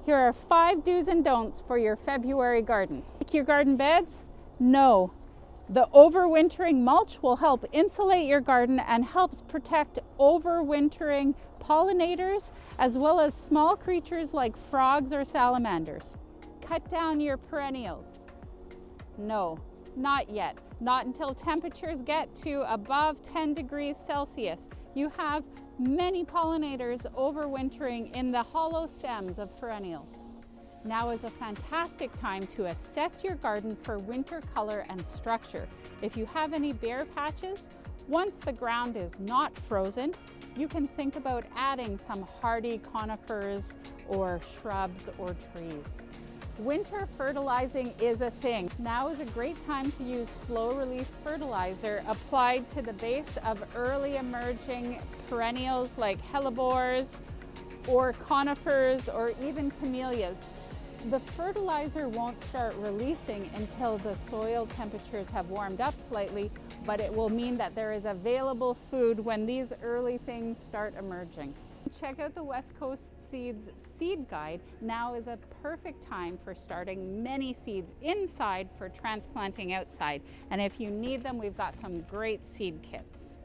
Here are 5 do's and don'ts for your February garden. Make your garden beds? No. The overwintering mulch will help insulate your garden and helps protect overwintering pollinators as well as small creatures like frogs or salamanders. Cut down your perennials? No, not yet. Not until temperatures get to above 10 degrees Celsius. You have many pollinators overwintering in the hollow stems of perennials. Now is a fantastic time to assess your garden for winter color and structure. If you have any bare patches, once the ground is not frozen, you can think about adding some hardy conifers or shrubs or trees. Winter fertilizing is a thing. Now is a great time to use slow-release fertilizer applied to the base of early emerging perennials like hellebores or conifers or even camellias. The fertilizer won't start releasing until the soil temperatures have warmed up slightly, but it will mean that there is available food when these early things start emerging. Check out the West Coast Seeds seed guide. Now is a perfect time for starting many seeds inside for transplanting outside. And if you need them, we've got some great seed kits.